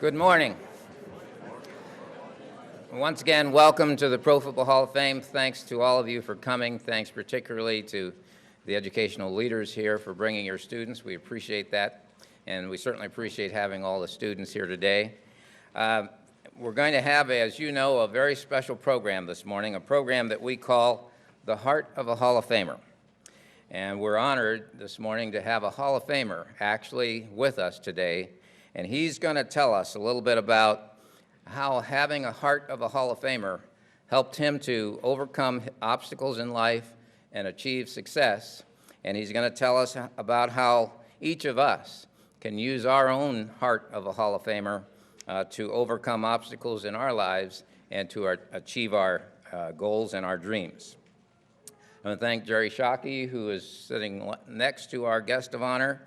Good morning. Once again, welcome to the Pro Football Hall of Fame. Thanks to all of you for coming. Thanks particularly to the educational leaders here for bringing your students. We appreciate that, and we certainly appreciate having all the students here today. We're going to have, as you know, a very special program this morning, a program that we call The Heart of a Hall of Famer. And we're honored this morning to have a Hall of Famer actually with us today, and he's going to tell us a little bit about how having a heart of a Hall of Famer helped him to overcome obstacles in life and achieve success. And he's going to tell us about how each of us can use our own heart of a Hall of Famer to overcome obstacles in our lives and to achieve our goals and our dreams. I want to thank Jerry Shockey, who is sitting next to our guest of honor,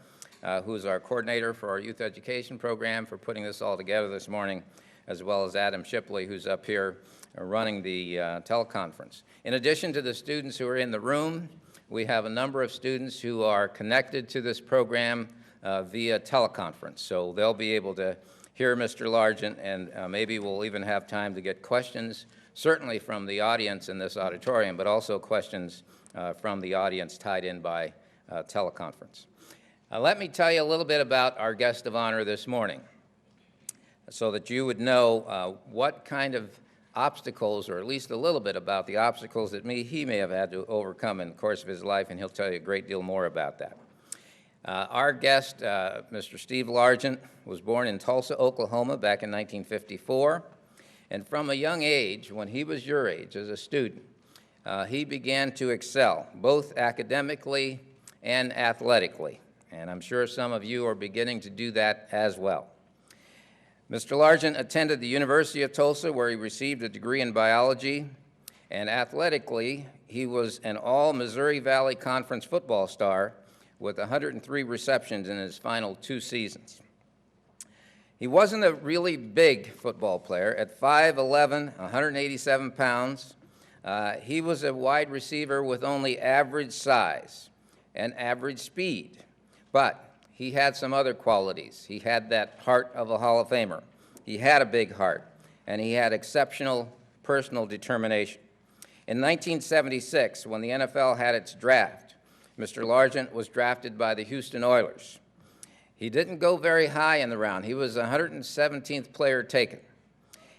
who is our coordinator for our youth education program, for putting this all together this morning, as well as Adam Shipley, who's up here running the teleconference. In addition to the students who are in the room, we have a number of students who are connected to this program via teleconference. So they'll be able to hear Mr. Largent, and maybe we'll even have time to get questions, certainly from the audience in this auditorium, but also questions from the audience tied in by teleconference. Let me tell you a little bit about our guest of honor this morning, so that you would know what kind of obstacles, or at least a little bit about the obstacles that he may have had to overcome in the course of his life, and he'll tell you a great deal more about that. Our guest, Mr. Steve Largent, was born in Tulsa, Oklahoma back in 1954, and from a young age, when he was your age as a student, he began to excel, both academically and athletically, and I'm sure some of you are beginning to do that as well. Mr. Largent attended the University of Tulsa, where he received a degree in biology, and athletically, he was an all-Missouri Valley Conference football star with 103 receptions in his final 2 seasons. He wasn't a really big football player. At 5'11", 187 pounds, he was a wide receiver with only average size and average speed, but he had some other qualities. He had that heart of a Hall of Famer. He had a big heart, and he had exceptional personal determination. In 1976, when the NFL had its draft, Mr. Largent was drafted by the Houston Oilers. He didn't go very high in the round. He was the 117th player taken.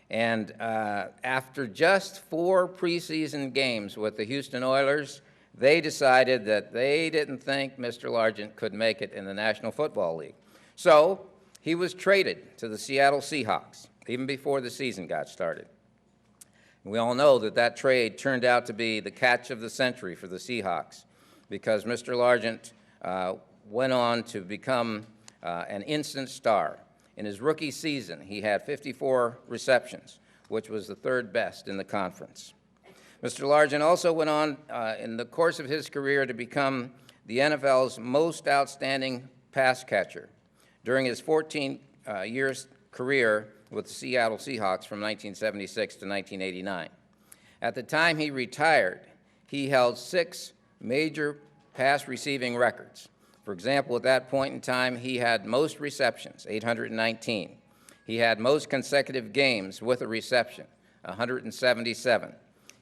And after just 4 preseason games with the Houston Oilers, they decided that they didn't think Mr. Largent could make it in the National Football League. So he was traded to the Seattle Seahawks, even before the season got started. We all know that that trade turned out to be the catch of the century for the Seahawks, because Mr. Largent went on to become an instant star. In his rookie season, he had 54 receptions, which was the 3rd best in the conference. Mr. Largent also went on in the course of his career to become the NFL's most outstanding pass catcher during his 14 years career with the Seattle Seahawks from 1976 to 1989. At the time he retired, he held 6 major pass receiving records. For example, at that point in time, he had most receptions, 819. He had most consecutive games with a reception, 177.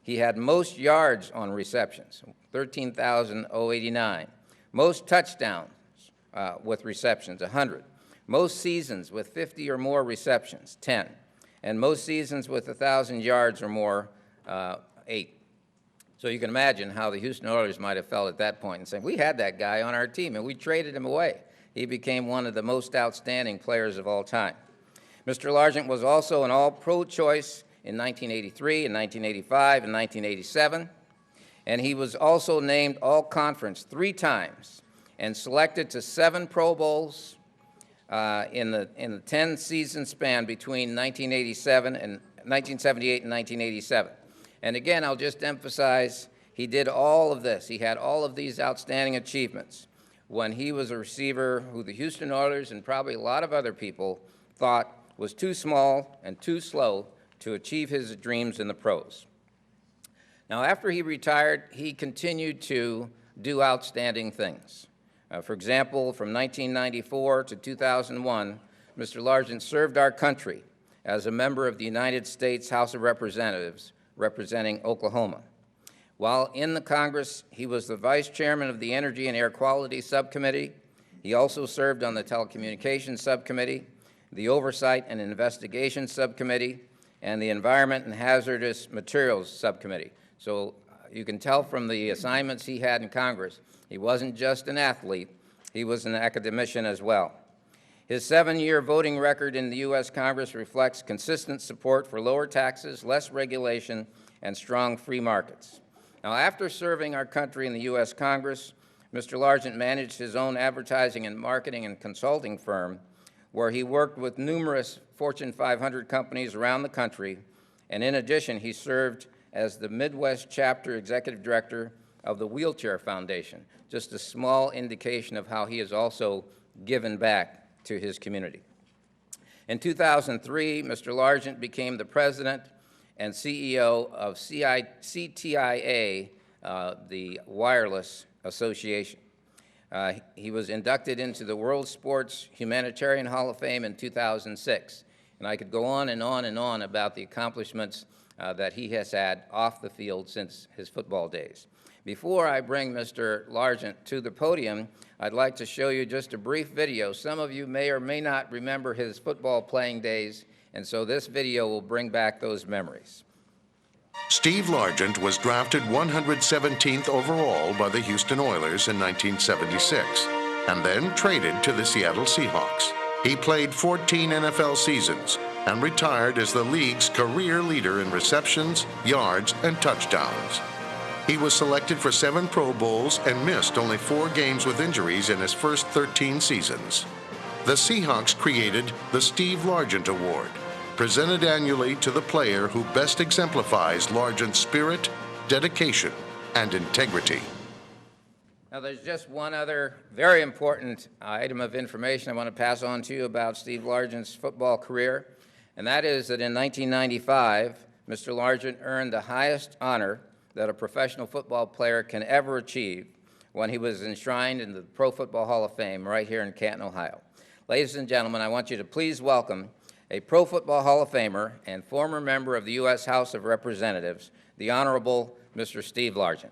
He had most yards on receptions, 13,089. Most touchdowns with receptions, 100. Most seasons with 50 or more receptions, 10. And most seasons with 1,000 yards or more, 8. So you can imagine how the Houston Oilers might have felt at that point and saying, we had that guy on our team and we traded him away. He became one of the most outstanding players of all time. Mr. Largent was also an all-pro choice in 1983, in 1985, and 1987. And he was also named All-Conference 3 times and selected to 7 Pro Bowls in the 10-season span between 1978 and 1987. And again, I'll just emphasize, he did all of this. He had all of these outstanding achievements when he was a receiver who the Houston Oilers and probably a lot of other people thought was too small and too slow to achieve his dreams in the pros. Now, after he retired, he continued to do outstanding things. For example, from 1994 to 2001, Mr. Largent served our country as a member of the United States House of Representatives representing Oklahoma. While in the Congress, he was the Vice Chairman of the Energy and Air Quality Subcommittee. He also served on the Telecommunications Subcommittee, the Oversight and Investigation Subcommittee, and the Environment and Hazardous Materials Subcommittee. So you can tell from the assignments he had in Congress, he wasn't just an athlete, he was an academician as well. His 7-year voting record in the U.S. Congress reflects consistent support for lower taxes, less regulation, and strong free markets. Now, after serving our country in the U.S. Congress, Mr. Largent managed his own advertising and marketing and consulting firm, where he worked with numerous Fortune 500 companies around the country, and in addition, he served as the Midwest Chapter Executive Director of the Wheelchair Foundation, just a small indication of how he has also given back to his community. In 2003, Mr. Largent became the president and CEO of CTIA, the Wireless Association. He was inducted into the World Sports Humanitarian Hall of Fame in 2006. And I could go on and on and on about the accomplishments that he has had off the field since his football days. Before I bring Mr. Largent to the podium, I'd like to show you just a brief video. Some of you may or may not remember his football playing days, and so this video will bring back those memories. Steve Largent was drafted 117th overall by the Houston Oilers in 1976, and then traded to the Seattle Seahawks. He played 14 NFL seasons and retired as the league's career leader in receptions, yards, and touchdowns. He was selected for 7 Pro Bowls and missed only 4 games with injuries in his first 13 seasons. The Seahawks created the Steve Largent Award, presented annually to the player who best exemplifies Largent's spirit, dedication, and integrity. Now, there's just one other very important item of information I want to pass on to you about Steve Largent's football career, and that is that in 1995, Mr. Largent earned the highest honor that a professional football player can ever achieve when he was enshrined in the Pro Football Hall of Fame right here in Canton, Ohio. Ladies and gentlemen, I want you to please welcome a Pro Football Hall of Famer and former member of the U.S. House of Representatives, the Honorable Mr. Steve Largent.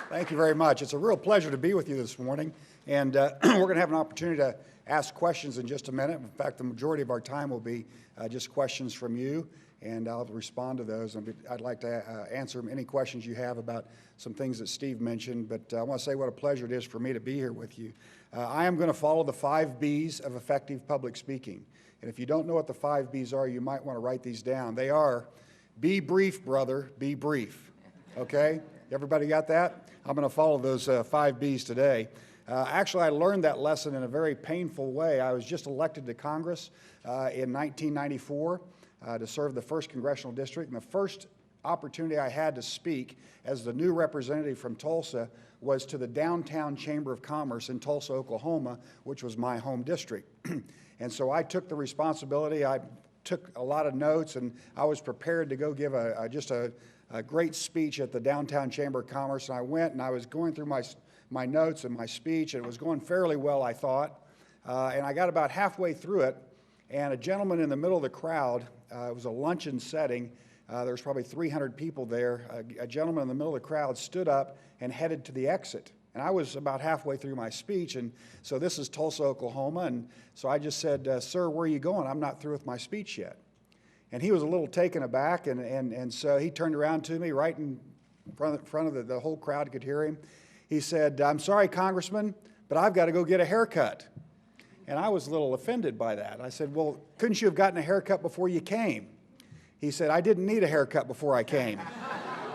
Thank you very much. It's a real pleasure to be with you this morning, and we're going to have an opportunity to ask questions in just a minute. In fact, the majority of our time will be just questions from you, and I'll respond to those. I'd like to answer any questions you have about some things that Steve mentioned, but I want to say what a pleasure it is for me to be here with you. I am going to follow the 5 B's of effective public speaking. And if you don't know what the 5 B's are, you might want to write these down. They are, be brief, brother, be brief. Okay? Everybody got that? I'm going to follow those 5 B's today. Actually, I learned that lesson in a very painful way. I was just elected to Congress in 1994 to serve the 1st Congressional District, and the first opportunity I had to speak as the new representative from Tulsa was to the Downtown Chamber of Commerce in Tulsa, Oklahoma, which was my home district. And so I took the responsibility. I took a lot of notes, and I was prepared to go give just a great speech at the Downtown Chamber of Commerce. And I went, and I was going through my notes and my speech, and it was going fairly well, I thought. And I got about halfway through it, and a gentleman in the middle of the crowd, it was a luncheon setting, there was probably 300 people there, a gentleman in the middle of the crowd stood up and headed to the exit. And I was about halfway through my speech, and so this is Tulsa, Oklahoma, and so I just said, sir, where are you going? I'm not through with my speech yet. And he was a little taken aback, and so he turned around to me right in front of the whole crowd could hear him. He said, I'm sorry, Congressman, but I've got to go get a haircut. And I was a little offended by that. I said, well, couldn't you have gotten a haircut before you came? He said, I didn't need a haircut before I came.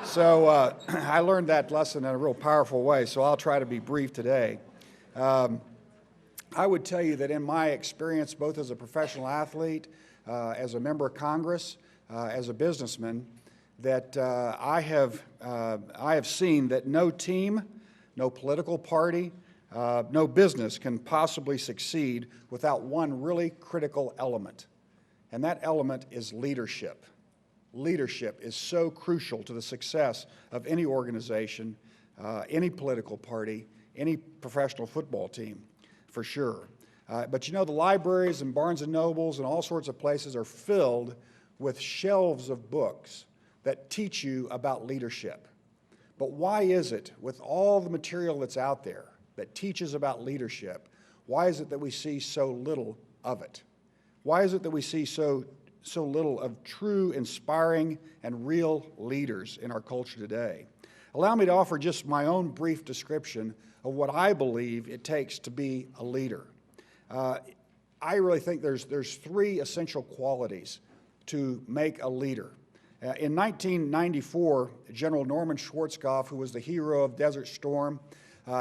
So I learned that lesson in a real powerful way, so I'll try to be brief today. I would tell you that in my experience, both as a professional athlete, as a member of Congress, as a businessman, that I have seen that no team, no political party, no business can possibly succeed without one really critical element, and that element is leadership. leadership is so crucial to the success of any organization, any political party, any professional football team, for sure. But you know, the libraries and Barnes and Nobles and all sorts of places are filled with shelves of books that teach you about leadership. But why is it, with all the material that's out there that teaches about leadership, why is it that we see so little of it? Why is it that we see so little of true, inspiring, and real leaders in our culture today? Allow me to offer just my own brief description of what I believe it takes to be a leader. I really think there's three essential qualities to make a leader. In 1994, General Norman Schwarzkopf, who was the hero of Desert Storm,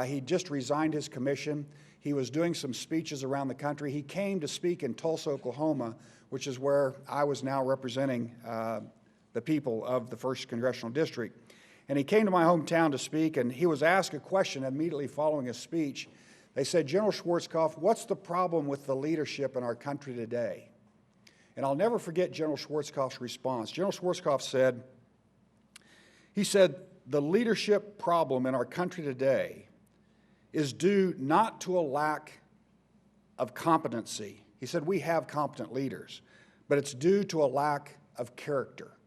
he just resigned his commission. He was doing some speeches around the country. He came to speak in Tulsa, Oklahoma, which is where I was now representing the people of the 1st Congressional District. And he came to my hometown to speak, and he was asked a question immediately following his speech. They said, "General Schwarzkopf, what's the problem with the leadership in our country today?" And I'll never forget General Schwarzkopf's response. General Schwarzkopf said, "The leadership problem in our country today is due not to a lack of competency." He said, "We have competent leaders, but it's due to a lack of character."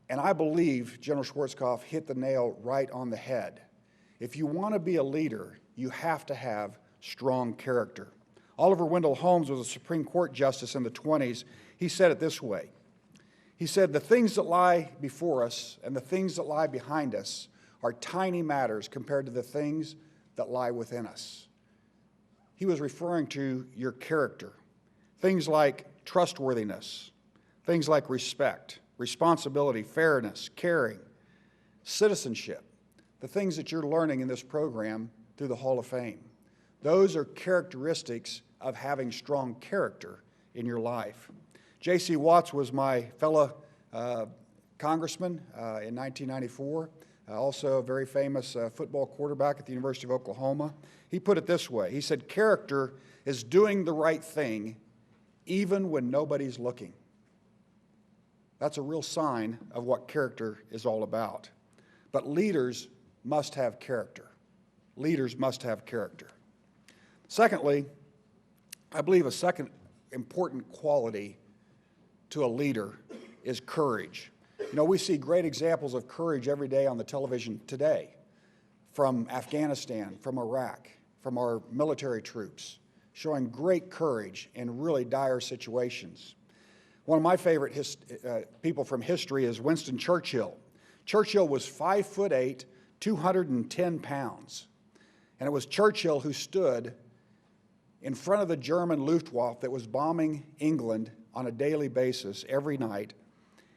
And I believe General Schwarzkopf hit the nail right on the head. If you want to be a leader, you have to have strong character. Oliver Wendell Holmes was a Supreme Court justice in the 20s. He said it this way. He said, "The things that lie before us and the things that lie behind us are tiny matters compared to the things that lie within us." He was referring to your character. Things like trustworthiness, things like respect, responsibility, fairness, caring, citizenship, the things that you're learning in this program through the Hall of Fame. Those are characteristics of having strong character in your life. J.C. Watts was my fellow congressman in 1994, also a very famous football quarterback at the University of Oklahoma. He put it this way. He said, "Character is doing the right thing even when nobody's looking." That's a real sign of what character is all about. But leaders must have character. Leaders must have character. Secondly, I believe a second important quality to a leader is courage. You know, we see great examples of courage every day on the television today, from Afghanistan, from Iraq, from our military troops, showing great courage in really dire situations. One of my favorite people from history is Winston Churchill. Churchill was 5'8", 210 pounds. And it was Churchill who stood in front of the German Luftwaffe that was bombing England on a daily basis every night.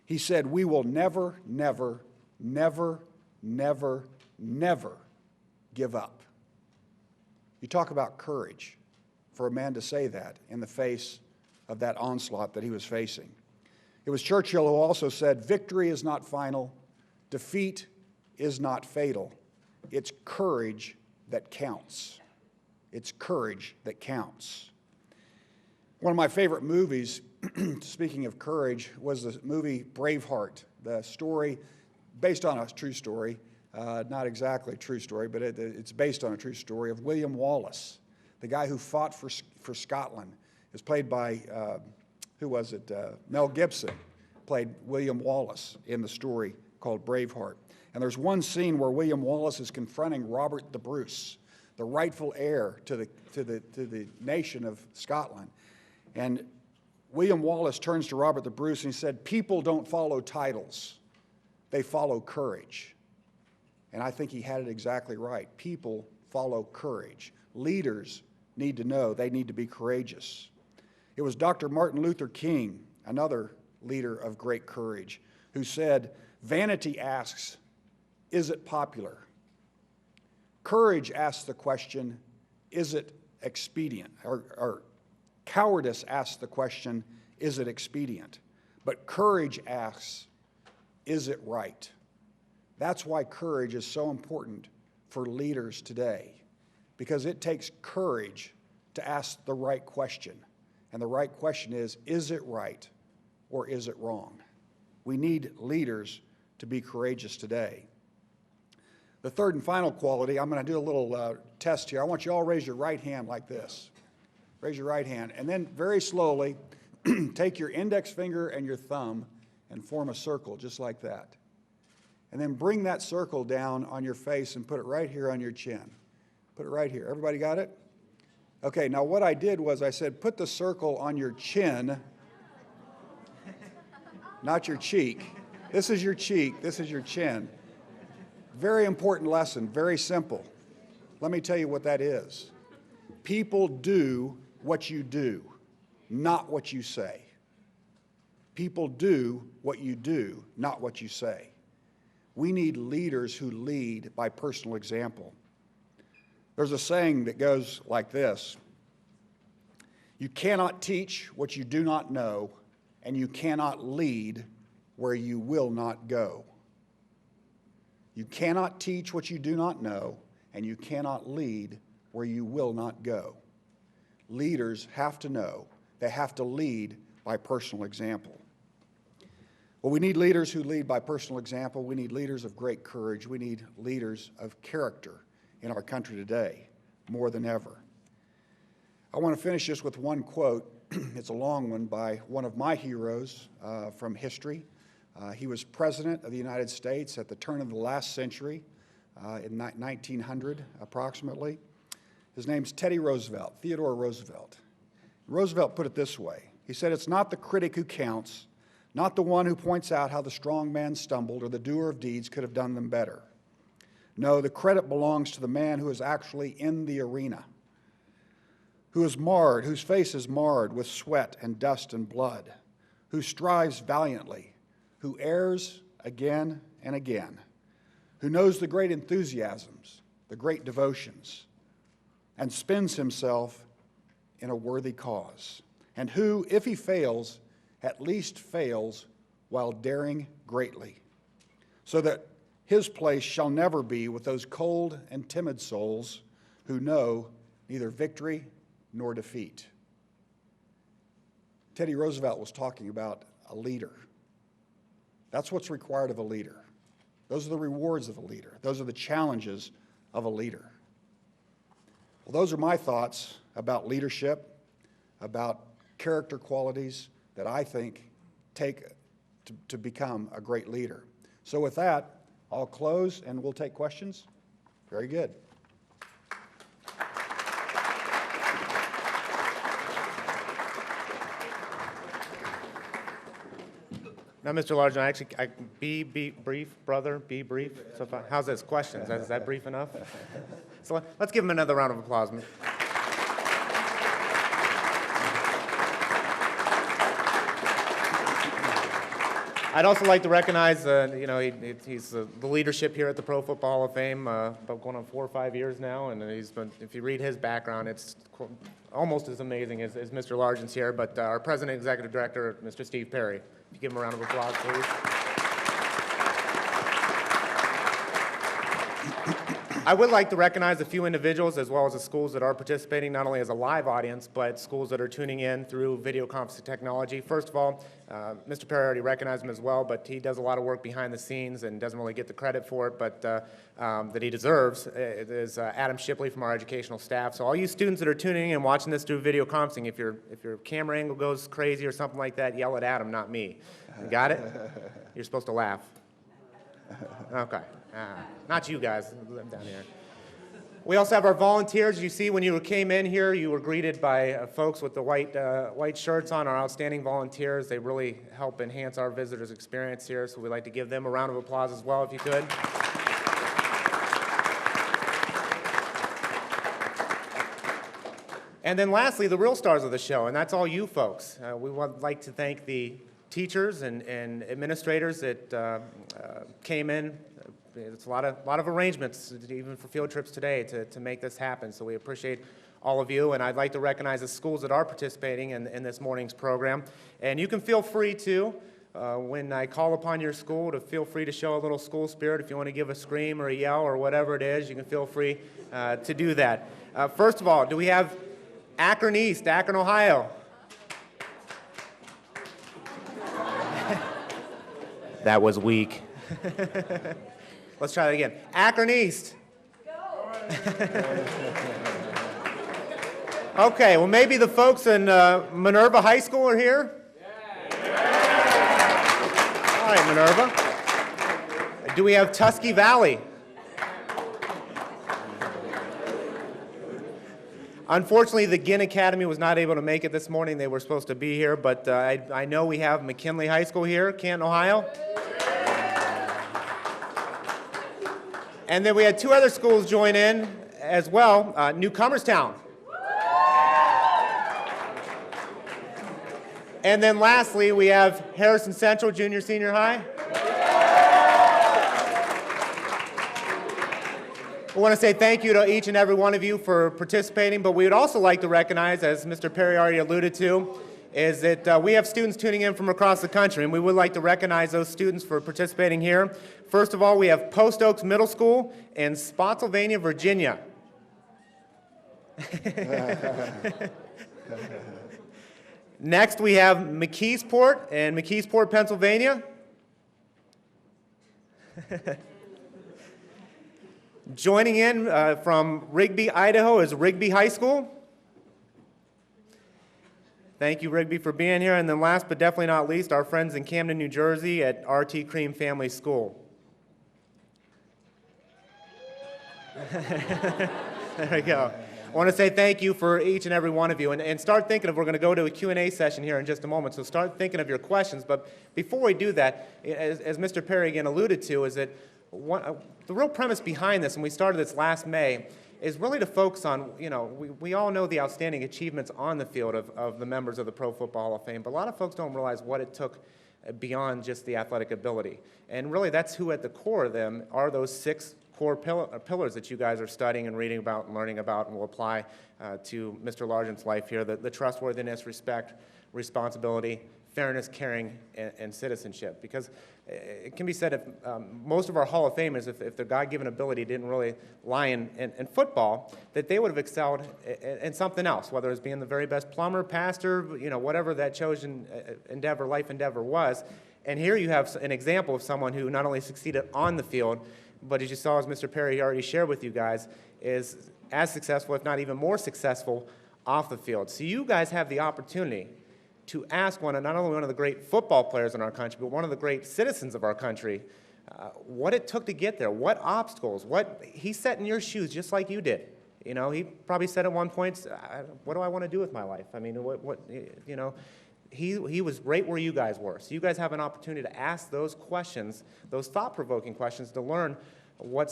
He said, "We will never, never, never, never, never give up." You talk about courage for a man to say that in the face of that onslaught that he was facing. It was Churchill who also said, "Victory is not final, defeat is not fatal. It's courage that counts." It's courage that counts. One of my favorite movies, speaking of courage, was the movie Braveheart, the story based on a true story, not exactly a true story, but it's based on a true story of William Wallace, the guy who fought for Scotland. It was played by, Mel Gibson played William Wallace in the story called Braveheart. And there's one scene where William Wallace is confronting Robert the Bruce, the rightful heir to the nation of Scotland. And William Wallace turns to Robert the Bruce and he said, "People don't follow titles, they follow courage." And I think he had it exactly right. People follow courage. Leaders need to know they need to be courageous. It was Dr. Martin Luther King, another leader of great courage, who said, "Vanity asks, is it popular? Courage asks the question, is it expedient?" Or cowardice asks the question, is it expedient? But courage asks, is it right? That's why courage is so important for leaders today, because it takes courage to ask the right question. And the right question is it right or is it wrong? We need leaders to be courageous today. The third and final quality, I'm going to do a little test here. I want you all to raise your right hand like this. Raise your right hand. And then very slowly, take your index finger and your thumb and form a circle just like that. And then bring that circle down on your face and put it right here on your chin. Put it right here. Everybody got it? Okay, now what I did was I said put the circle on your chin, not your cheek. This is your cheek, this is your chin. Very important lesson, very simple. Let me tell you what that is. People do what you do, not what you say. People do what you do, not what you say. We need leaders who lead by personal example. There's a saying that goes like this: you cannot teach what you do not know, and you cannot lead where you will not go. You cannot teach what you do not know, and you cannot lead where you will not go. Leaders have to know. They have to lead by personal example. Well, we need leaders who lead by personal example. We need leaders of great courage. We need leaders of character in our country today, more than ever. I want to finish this with one quote. It's a long one by one of my heroes from history. He was President of the United States at the turn of the last century, in 1900 approximately. His name's Teddy Roosevelt, Theodore Roosevelt. Roosevelt put it this way. He said, "It's not the critic who counts, not the one who points out how the strong man stumbled or the doer of deeds could have done them better. No, the credit belongs to the man who is actually in the arena, who is marred, whose face is marred with sweat and dust and blood, who strives valiantly, who errs again and again, who knows the great enthusiasms, the great devotions, and spends himself in a worthy cause, and who, if he fails, at least fails while daring greatly, so that his place shall never be with those cold and timid souls who know neither victory nor defeat." Teddy Roosevelt was talking about a leader. That's what's required of a leader. Those are the rewards of a leader. Those are the challenges of a leader. Well, those are my thoughts about leadership, about character qualities that I think take to become a great leader. So with that, I'll close and we'll take questions. Very good. Now, Mr. Largent, I be brief, brother, be brief. So how's this? Questions? Is that brief enough? So let's give him another round of applause. I'd also like to recognize, he's the leadership here at the Pro Football Hall of Fame, about going on 4 or 5 years now, and he's been, if you read his background, it's almost as amazing as Mr. Largent's here, but our President and Executive Director, Mr. Steve Perry. If you give him a round of applause, please. I would like to recognize a few individuals as well as the schools that are participating, not only as a live audience, but schools that are tuning in through video conferencing technology. First of all, Mr. Perry already recognized him as well, but he does a lot of work behind the scenes and doesn't really get the credit for it, but that he deserves. It is Adam Shipley from our educational staff. So all you students that are tuning in and watching this through video conferencing, if your camera angle goes crazy or something like that, yell at Adam, not me. You got it? You're supposed to laugh. Okay. Not you guys down here. We also have our volunteers. You see, when you came in here, you were greeted by folks with the white shirts on, our outstanding volunteers. They really help enhance our visitors' experience here, so we'd like to give them a round of applause as well, if you could. And then lastly, the real stars of the show, and that's all you folks. We would like to thank the teachers and administrators that came in. It's a lot of arrangements, even for field trips today, to make this happen. So we appreciate all of you, and I'd like to recognize the schools that are participating in this morning's program. And you can feel free to, when I call upon your school, to feel free to show a little school spirit. If you want to give a scream or a yell or whatever it is, you can feel free to do that. First of all, do we have Akron East, Akron, Ohio? That was weak. Let's try that again. Akron East. Okay, well, maybe the folks in Minerva High School are here? All right, Minerva. Do we have Tusky Valley? Unfortunately, the Ginn Academy was not able to make it this morning. They were supposed to be here, but I know we have McKinley High School here, Canton, Ohio. And then we had two other schools join in as well, Newcomerstown. And then lastly, we have Harrison Central Junior Senior High. I want to say thank you to each and every one of you for participating, but we would also like to recognize, as Mr. Perry already alluded to, is that we have students tuning in from across the country, and we would like to recognize those students for participating here. First of all, we have Post Oaks Middle School in Spotsylvania, Virginia. Next, we have McKeesport in McKeesport, Pennsylvania. Joining in from Rigby, Idaho is Rigby High School. Thank you, Rigby, for being here. And then last but definitely not least, our friends in Camden, New Jersey at RT Cream Family School. There we go. I want to say thank you for each and every one of you, and start thinking of, we're going to go to a Q&A session here in just a moment, so start thinking of your questions. But before we do that, as Mr. Perry again alluded to, is that the real premise behind this, and we started this last May, is really to focus on, we all know the outstanding achievements on the field of the members of the Pro Football Hall of Fame, but a lot of folks don't realize what it took beyond just the athletic ability. And really, that's who at the core of them are those six core pillars that you guys are studying and reading about and learning about and will apply to Mr. Largent's life here, the trustworthiness, respect, responsibility, fairness, caring, and citizenship. Because it can be said, if most of our Hall of Famers, if their God-given ability didn't really lie in football, that they would have excelled in something else, whether it's being the very best plumber, pastor, whatever that chosen life endeavor was. And here you have an example of someone who not only succeeded on the field, but as you saw, as Mr. Perry already shared with you guys, is as successful, if not even more successful, off the field. So you guys have the opportunity to ask not only one of the great football players in our country, but one of the great citizens of our country, what it took to get there, what obstacles, what he set in your shoes just like you did. He probably said at one point, what do I want to do with my life? I mean, he was right where you guys were. So you guys have an opportunity to ask those questions, those thought-provoking questions, to learn what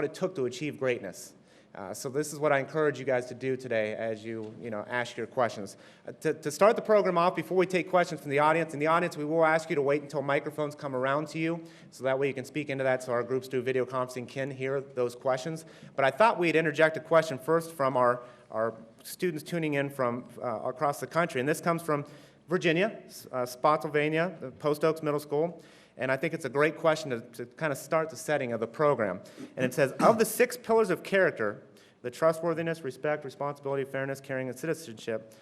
it took to achieve greatness. So this is what I encourage you guys to do today as you ask your questions. To start the program off, before we take questions from the audience, we will ask you to wait until microphones come around to you, so that way you can speak into that, so our groups through video conferencing can hear those questions. But I thought we'd interject a question first from our students tuning in from across the country, and this comes from Virginia, Spotsylvania, Post Oaks Middle School. And I think it's a great question to kind of start the setting of the program. And it says, of the 6 pillars of character, the trustworthiness, respect, responsibility, fairness, caring, and citizenship,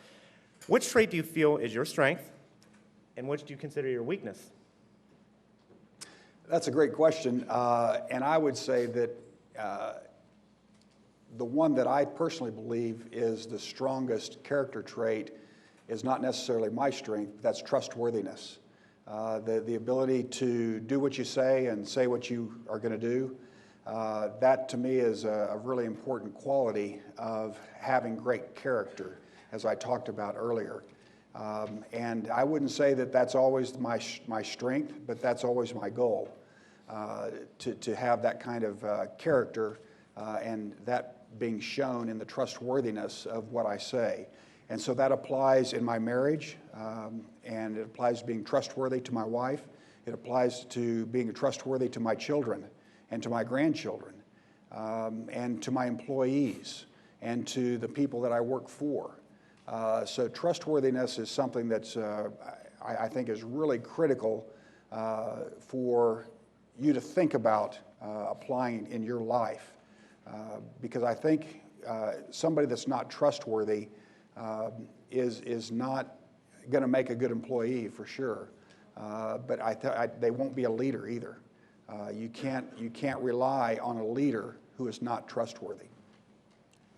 which trait do you feel is your strength, and which do you consider your weakness? That's a great question, and I would say that the one that I personally believe is the strongest character trait is not necessarily my strength, but that's trustworthiness. The ability to do what you say and say what you are going to do, that to me is a really important quality of having great character, as I talked about earlier. And I wouldn't say that that's always my strength, but that's always my goal, to have that kind of character and that being shown in the trustworthiness of what I say. And so that applies in my marriage, and it applies to being trustworthy to my wife. It applies to being trustworthy to my children and to my grandchildren, and to my employees and to the people that I work for. So trustworthiness is something that's, I think, is really critical for you to think about applying in your life. Because I think somebody that's not trustworthy is not going to make a good employee for sure. but they won't be a leader either. You can't rely on a leader who is not trustworthy.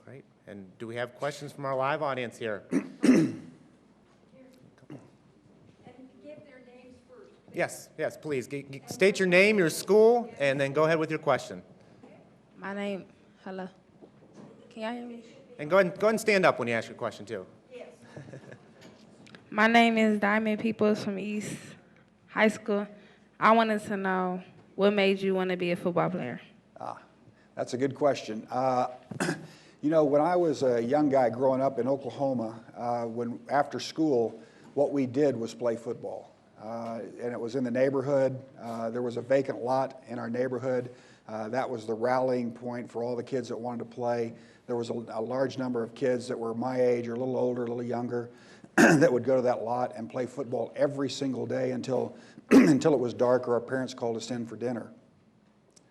Great. And do we have questions from our live audience here? Yes, please. State your name, your school, and then go ahead with your question. Hello. Can y'all hear me? And go ahead and stand up when you ask your question, too. My name is Diamond Peoples from East High School. I wanted to know what made you want to be a football player? That's a good question. You know, when I was a young guy growing up in Oklahoma, after school, what we did was play football. And it was in the neighborhood. There was a vacant lot in our neighborhood. That was the rallying point for all the kids that wanted to play. There was a large number of kids that were my age or a little older, a little younger, that would go to that lot and play football every single day until it was dark or our parents called us in for dinner.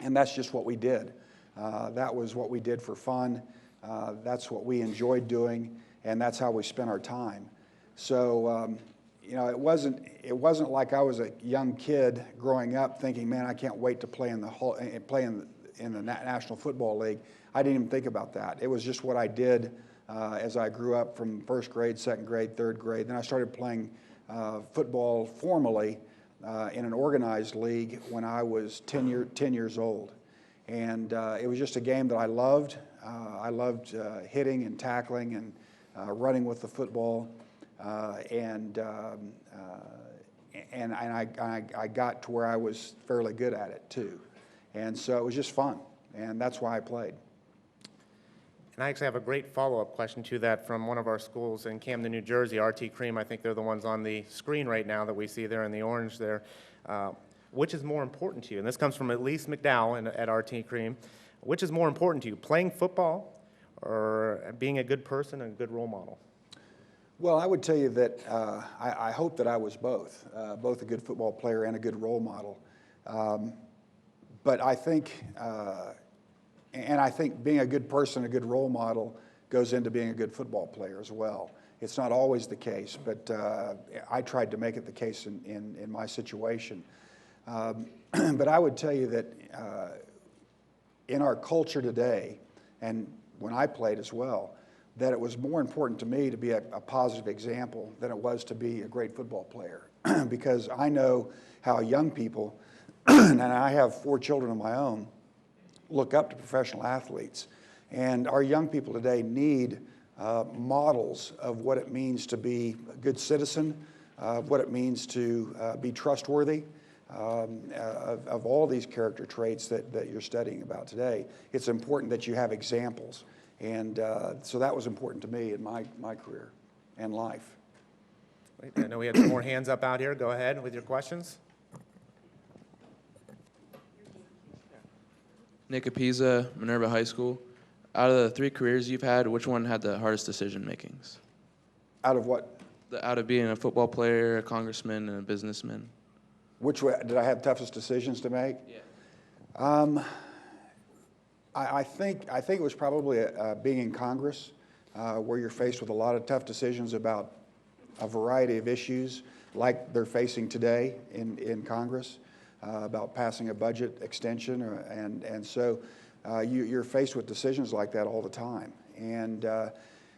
And that's just what we did. That was what we did for fun. That's what we enjoyed doing, and that's how we spent our time. So, you know, it wasn't like I was a young kid growing up thinking, man, I can't wait to play in the National Football League. I didn't even think about that. It was just what I did as I grew up from first grade, second grade, third grade. Then I started playing football formally in an organized league when I was 10 years old. And it was just a game that I loved. I loved hitting and tackling and running with the football. And I got to where I was fairly good at it too. And so it was just fun, and that's why I played. And I actually have a great follow-up question to that from one of our schools in Camden, New Jersey, RT Cream. I think they're the ones on the screen right now that we see there in the orange there. Which is more important to you? And this comes from Elise McDowell at RT Cream. Which is more important to you, playing football or being a good person and a good role model? Well, I would tell you that I hope that I was both a good football player and a good role model. But I think, and I think being a good person, a good role model, goes into being a good football player as well. It's not always the case, but I tried to make it the case in my situation. But I would tell you that in our culture today, and when I played as well, that it was more important to me to be a positive example than it was to be a great football player. Because I know how young people, and I have 4 children of my own, look up to professional athletes. And our young people today need models of what it means to be a good citizen, what it means to be trustworthy, of all these character traits that you're studying about today. It's important that you have examples. And so that was important to me in my career and life. I know we had some more hands up out here. Go ahead with your questions. Nick Apiza, Minerva High School. Out of the 3 careers you've had, which one had the hardest decision makings? Out of what? Out of being a football player, a congressman, and a businessman. Which way did I have toughest decisions to make? Yeah. I think it was probably being in Congress, where you're faced with a lot of tough decisions about a variety of issues, like they're facing today in Congress, about passing a budget extension, and so you're faced with decisions like that all the time. And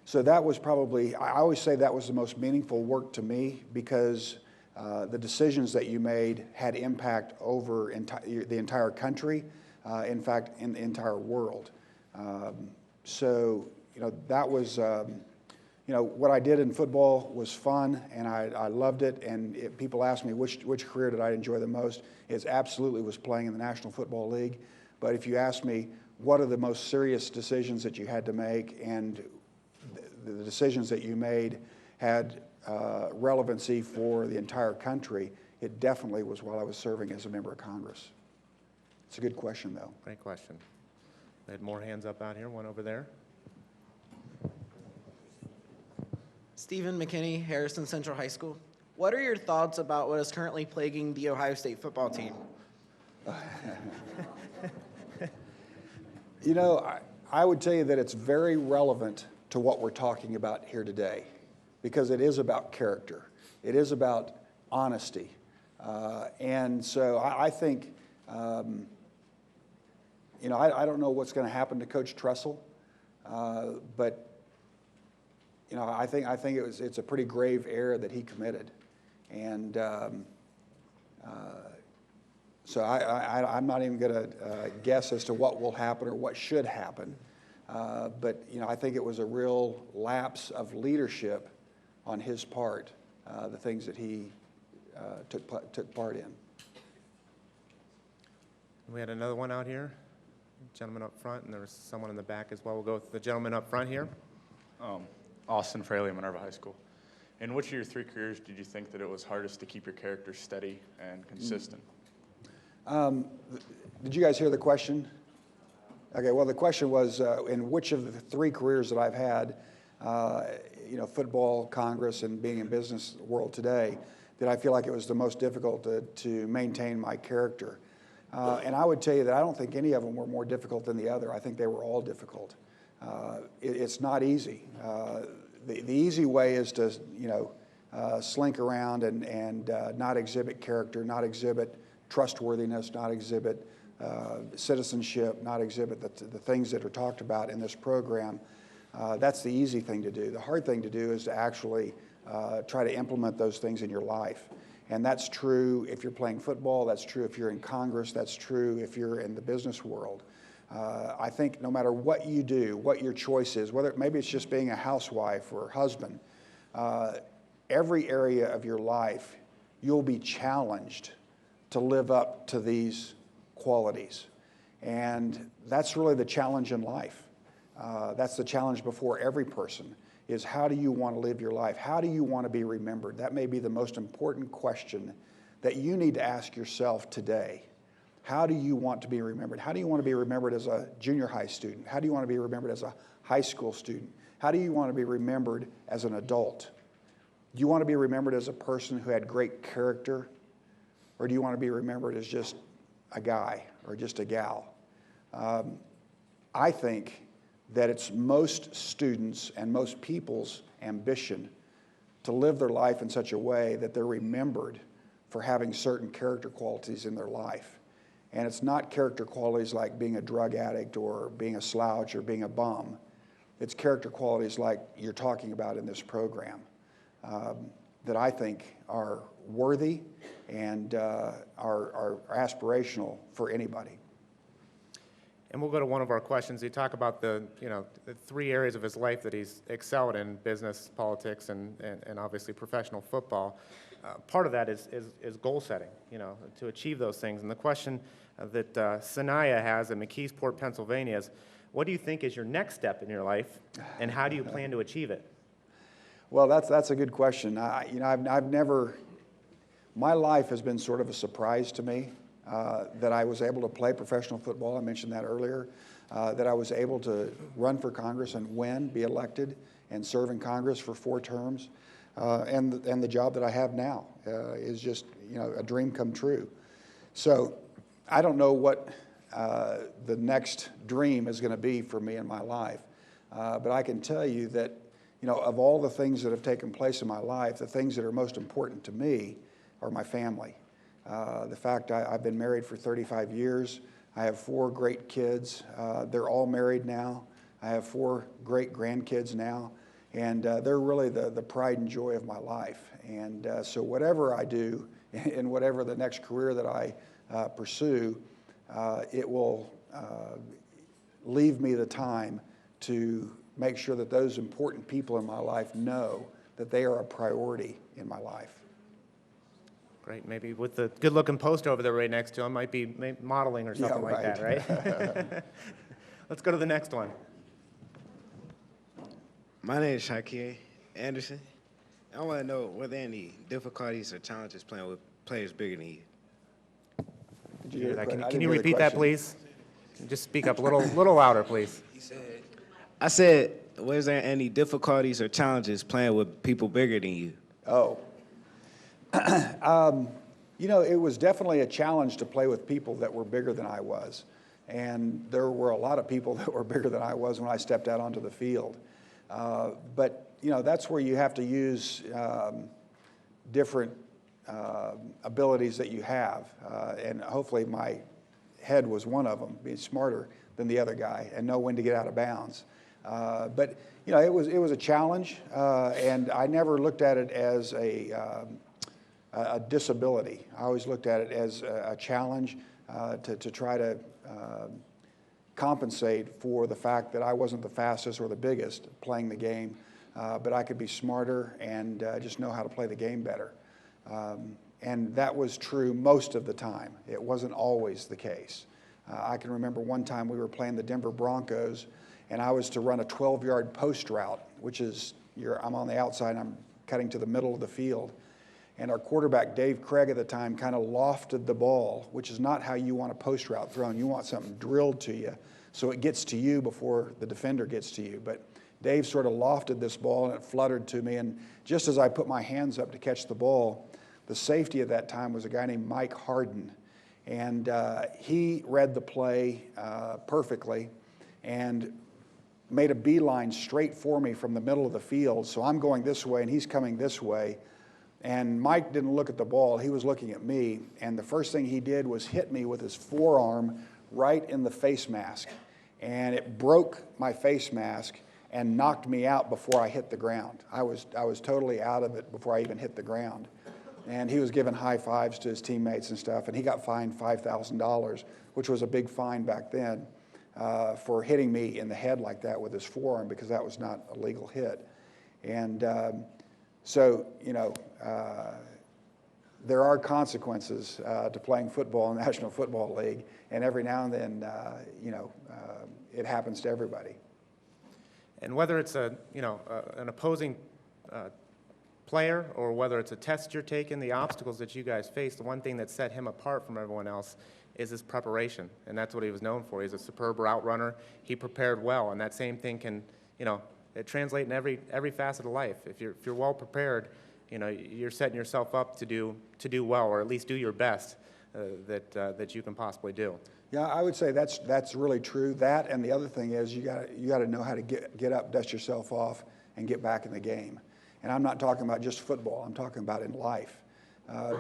so that was probably, I always say that was the most meaningful work to me, because the decisions that you made had impact over the entire country, in fact, in the entire world. So, you know, that was, you know, what I did in football was fun, and I loved it. And if people ask me which career did I enjoy the most, it absolutely was playing in the National Football League. But if you ask me what are the most serious decisions that you had to make, and the decisions that you made had relevancy for the entire country, it definitely was while I was serving as a member of Congress. It's a good question, though. Great question. We had more hands up out here, one over there. Stephen McKinney, Harrison Central High School. What are your thoughts about what is currently plaguing the Ohio State football team? You know, I would tell you that it's very relevant to what we're talking about here today, because it is about character. It is about honesty. And so I think, you know, I don't know what's going to happen to Coach Tressel, but, you know, I think it's a pretty grave error that he committed. And so I'm not even going to guess as to what will happen or what should happen. But, you know, I think it was a real lapse of leadership on his part, the things that he took part in. We had another one out here, gentleman up front, and there was someone in the back as well. We'll go with the gentleman up front here. Austin Fraley, Minerva High School. In which of your 3 careers did you think that it was hardest to keep your character steady and consistent? Did you guys hear the question? Okay, well, the question was, in which of the 3 careers that I've had, you know, football, Congress, and being in business world today, did I feel like it was the most difficult to maintain my character? And I would tell you that I don't think any of them were more difficult than the other. I think they were all difficult. It's not easy. The easy way is to, you know, slink around and not exhibit character, not exhibit trustworthiness, not exhibit citizenship, not exhibit the things that are talked about in this program. That's the easy thing to do. The hard thing to do is to actually try to implement those things in your life. And that's true if you're playing football, that's true if you're in Congress, that's true if you're in the business world. I think no matter what you do, what your choice is, whether maybe it's just being a housewife or husband, every area of your life, you'll be challenged to live up to these qualities. And that's really the challenge in life. That's the challenge before every person, is how do you want to live your life? How do you want to be remembered? That may be the most important question that you need to ask yourself today. How do you want to be remembered? How do you want to be remembered as a junior high student? How do you want to be remembered as a high school student? How do you want to be remembered as an adult? Do you want to be remembered as a person who had great character? Or do you want to be remembered as just a guy or just a gal? I think that it's most students and most people's ambition to live their life in such a way that they're remembered for having certain character qualities in their life. And it's not character qualities like being a drug addict or being a slouch or being a bum. It's character qualities like you're talking about in this program that I think are worthy and are aspirational for anybody. And we'll go to one of our questions. You talk about the 3 areas of his life that he's excelled in: business, politics, and obviously professional football. Part of that is goal setting, you know, to achieve those things. And the question that Sanaya has at McKeesport, Pennsylvania is, what do you think is your next step in your life, and how do you plan to achieve it? Well, that's a good question. I've never, my life has been sort of a surprise to me. That I was able to play professional football, I mentioned that earlier, that I was able to run for Congress and win, be elected, and serve in Congress for 4 terms. And the job that I have now is just, you know, a dream come true. So I don't know what the next dream is going to be for me in my life. But I can tell you that, you know, of all the things that have taken place in my life, the things that are most important to me are my family. The fact I've been married for 35 years. I have 4 great kids. They're all married now. I have 4 great grandkids now. And they're really the pride and joy of my life. And so whatever I do in whatever the next career that I pursue, it will leave me the time to make sure that those important people in my life know that they are a priority in my life. Great. Maybe with the good-looking poster over there right next to him, might be modeling or something like that, right? Let's go to the next one. My name is Shaquille Anderson. I want to know, were there any difficulties or challenges playing with players bigger than you? Did you hear that? Can you repeat that, please? Just speak up a little louder, please. I said, was there any difficulties or challenges playing with people bigger than you? Oh. You know, it was definitely a challenge to play with people that were bigger than I was. And there were a lot of people that were bigger than I was when I stepped out onto the field. But, you know, that's where you have to use different abilities that you have, and hopefully my head was one of them, being smarter than the other guy and know when to get out of bounds. But you know, it was a challenge, and I never looked at it as a disability. I always looked at it as a challenge to try to compensate for the fact that I wasn't the fastest or the biggest playing the game, but I could be smarter and just know how to play the game better. And that was true most of the time. It wasn't always the case. I can remember one time we were playing the Denver Broncos, and I was to run a 12-yard post route, which is I'm on the outside and I'm cutting to the middle of the field. And our quarterback, Dave Craig at the time, kind of lofted the ball, which is not how you want a post route thrown. You want something drilled to you so it gets to you before the defender gets to you. But Dave sort of lofted this ball, and it fluttered to me. And just as I put my hands up to catch the ball, the safety at that time was a guy named Mike Harden. And he read the play perfectly and made a beeline straight for me from the middle of the field. So I'm going this way, and he's coming this way. And Mike didn't look at the ball. He was looking at me. And the first thing he did was hit me with his forearm right in the face mask. And it broke my face mask and knocked me out before I hit the ground. I was totally out of it before I even hit the ground. And he was giving high fives to his teammates and stuff. And he got fined $5,000, which was a big fine back then, for hitting me in the head like that with his forearm, because that was not a legal hit. And so, you know, there are consequences to playing football in the National Football League, and every now and then, you know, it happens to everybody. And whether it's an opposing player or whether it's a test you're taking, the obstacles that you guys face, the one thing that set him apart from everyone else is his preparation, and that's what he was known for. He's a superb route runner. He prepared well, and that same thing can, you know, it translates in every facet of life. If you're well prepared, you know, you're setting yourself up to do well, or at least do your best that you can possibly do. Yeah, I would say that's really true. That, and the other thing is you got to know how to get up, dust yourself off, and get back in the game. And I'm not talking about just football. I'm talking about in life,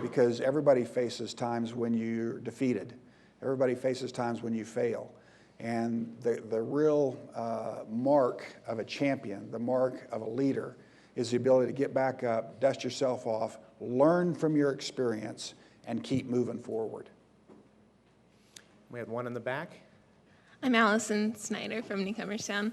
because everybody faces times when you're defeated. Everybody faces times when you fail. And the real mark of a champion, the mark of a leader, is the ability to get back up, dust yourself off, learn from your experience, and keep moving forward. We had one in the back. I'm Allison Snyder from Newcomerstown.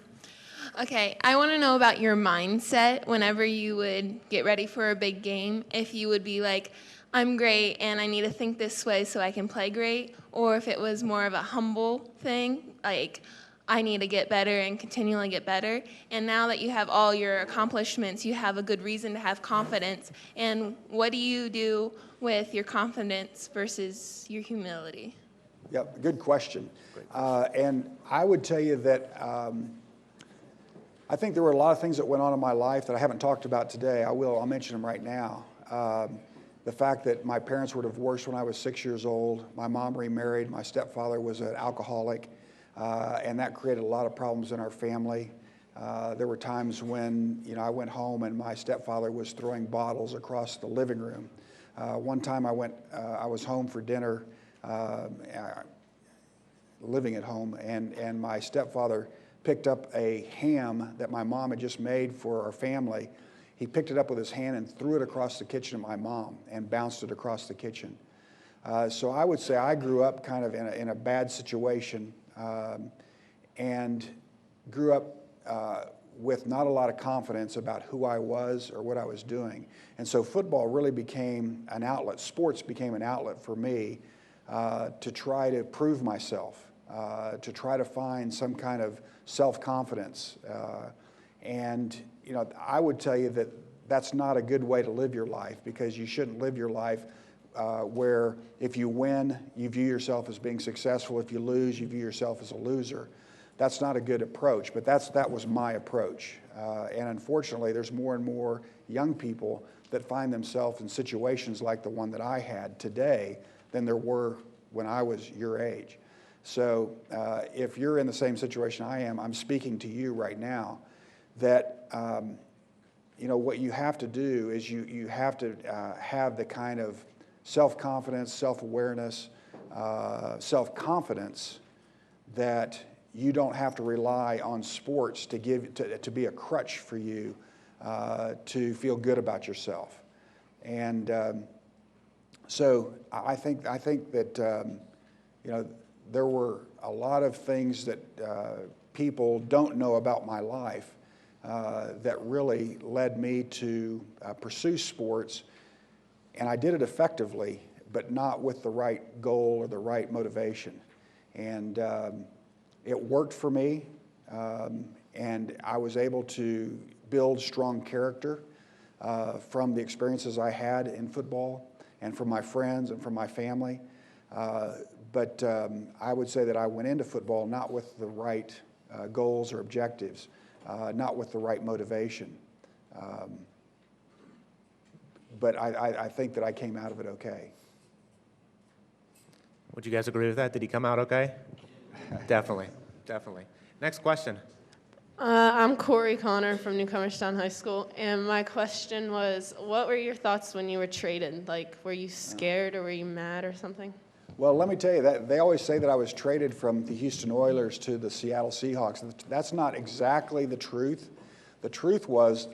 Okay, I want to know about your mindset whenever you would get ready for a big game. If you would be like, I'm great and I need to think this way so I can play great, or if it was more of a humble thing, like I need to get better and continually get better. And now that you have all your accomplishments, you have a good reason to have confidence. And what do you do with your confidence versus your humility? Yeah, good question. And I would tell you that I think there were a lot of things that went on in my life that I haven't talked about today. I'll mention them right now. The fact that my parents were divorced when I was 6 years old. My mom remarried. My stepfather was an alcoholic, and that created a lot of problems in our family. There were times when, you know, I went home and my stepfather was throwing bottles across the living room. One time I was home for dinner, living at home, and my stepfather picked up a ham that my mom had just made for our family. He picked it up with his hand and threw it across the kitchen at my mom and bounced it across the kitchen. So I would say I grew up kind of in a bad situation, and grew up with not a lot of confidence about who I was or what I was doing. And so football really became an outlet. Sports became an outlet for me to try to prove myself, to try to find some kind of self-confidence. And you know, I would tell you that that's not a good way to live your life, because you shouldn't live your life where if you win, you view yourself as being successful. If you lose, you view yourself as a loser. That's not a good approach, but that was my approach. And unfortunately, there's more and more young people that find themselves in situations like the one that I had today than there were when I was your age. So if you're in the same situation I am, I'm speaking to you right now that what you have to do is you have to have the kind of self-confidence, self-awareness, self-confidence that you don't have to rely on sports to be a crutch for you to feel good about yourself. And so I think that there were a lot of things that people don't know about my life that really led me to pursue sports, and I did it effectively, but not with the right goal or the right motivation. And it worked for me, and I was able to build strong character from the experiences I had in football and from my friends and from my family. But I would say that I went into football not with the right goals or objectives, not with the right motivation. But I think that I came out of it okay. Would you guys agree with that? Did he come out okay? Definitely, definitely. Next question. I'm Corey Connor from Newcomerstown High School, and my question was, what were your thoughts when you were traded? Like, were you scared or were you mad or something? Well, let me tell you that they always say that I was traded from the Houston Oilers to the Seattle Seahawks. That's not exactly the truth. The truth was,